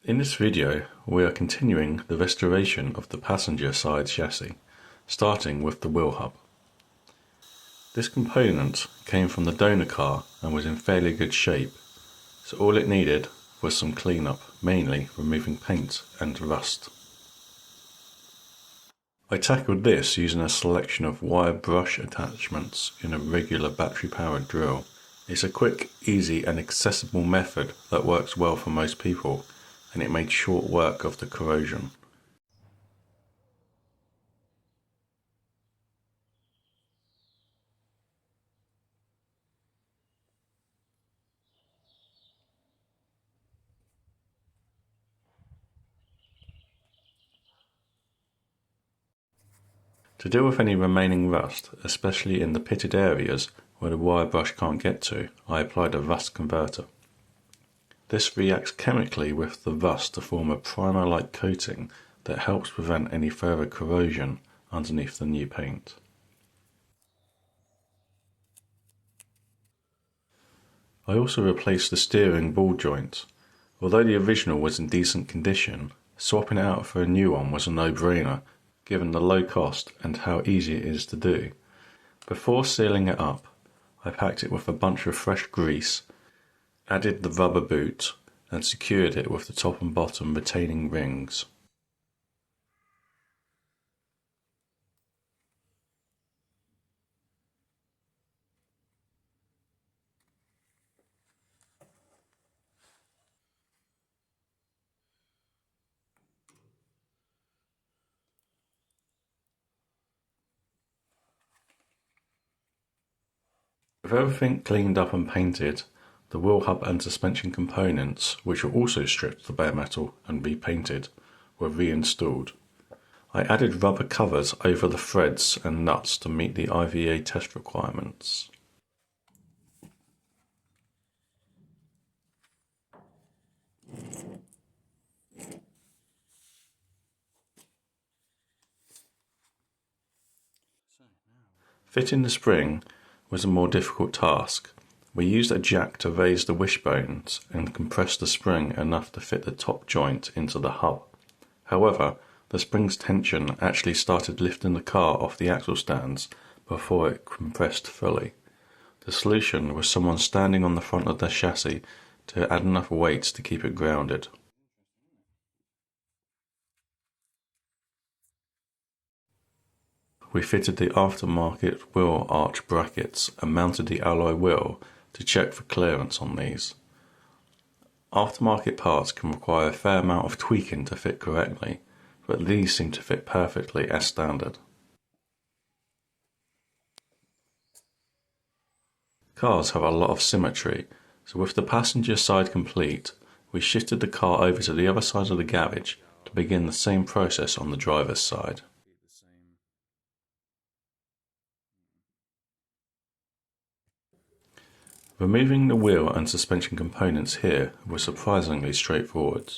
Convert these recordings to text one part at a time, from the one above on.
In this video, we are continuing the restoration of the passenger side chassis, starting with the wheel hub. This component came from the donor car and was in fairly good shape, so all it needed was some cleanup, mainly removing paint and rust. I tackled this using a selection of wire brush attachments in a regular battery-powered drill. It's a quick, easy and accessible method that works well for most people, and it made short work of the corrosion. To deal with any remaining rust, especially in the pitted areas where the wire brush can't get to, I applied a rust converter. This reacts chemically with the rust to form a primer-like coating that helps prevent any further corrosion underneath the new paint. I also replaced the steering ball joint. Although the original was in decent condition, swapping it out for a new one was a no-brainer, given the low cost and how easy it is to do. Before sealing it up, I packed it with a bunch of fresh grease, added the rubber boot, and secured it with the top and bottom retaining rings. With everything cleaned up and painted, the wheel hub and suspension components, which were also stripped to bare metal and repainted, were reinstalled. I added rubber covers over the threads and nuts to meet the IVA test requirements. Fitting the spring was a more difficult task. We used a jack to raise the wishbones and compress the spring enough to fit the top joint into the hub. However, the spring's tension actually started lifting the car off the axle stands before it compressed fully. The solution was someone standing on the front of the chassis to add enough weight to keep it grounded. We fitted the aftermarket wheel arch brackets and mounted the alloy wheel to check for clearance on these. Aftermarket parts can require a fair amount of tweaking to fit correctly, but these seem to fit perfectly as standard. Cars have a lot of symmetry, so with the passenger side complete, we shifted the car over to the other side of the garage to begin the same process on the driver's side. Removing the wheel and suspension components here was surprisingly straightforward.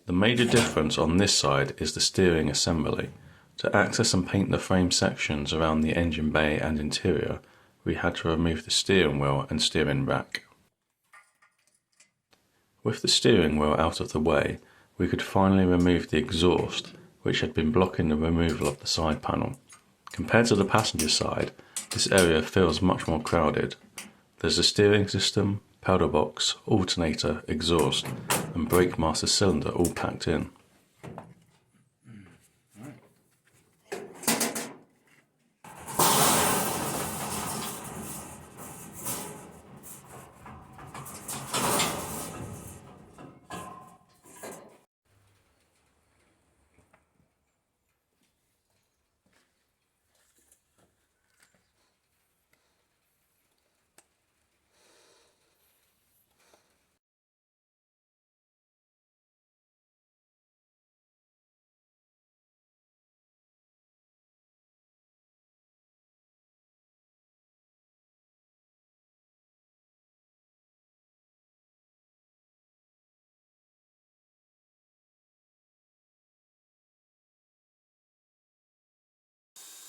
The major difference on this side is the steering assembly. To access and paint the frame sections around the engine bay and interior, we had to remove the steering wheel and steering rack. With the steering wheel out of the way, we could finally remove the exhaust, which had been blocking the removal of the side panel. Compared to the passenger side, this area feels much more crowded. There's a steering system, powder box, alternator, exhaust, and brake master cylinder all packed in.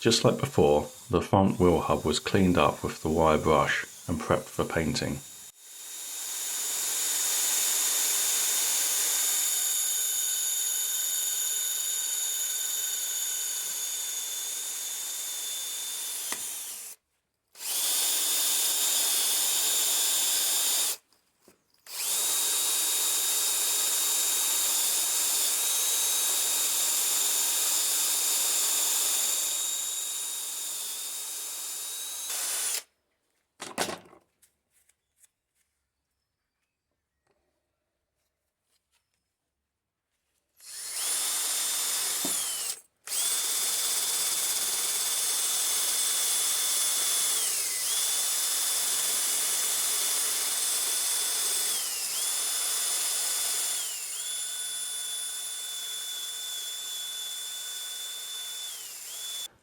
Just like before, the front wheel hub was cleaned up with the wire brush and prepped for painting.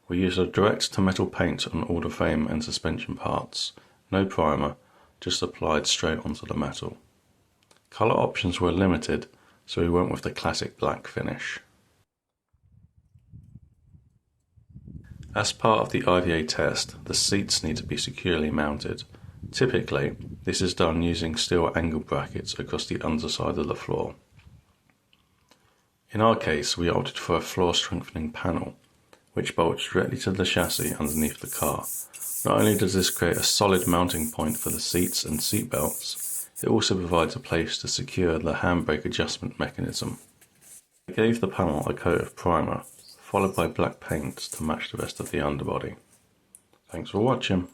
We use a direct to metal paint on all the frame and suspension parts, no primer, just applied straight onto the metal. Colour options were limited, so we went with the classic black finish. As part of the IVA test, the seats need to be securely mounted. Typically, this is done using steel angle brackets across the underside of the floor. In our case, we opted for a floor strengthening panel, which bolts directly to the chassis underneath the car. Not only does this create a solid mounting point for the seats and seat belts, it also provides a place to secure the handbrake adjustment mechanism. I gave the panel a coat of primer, followed by black paint to match the rest of the underbody. Thanks for watching.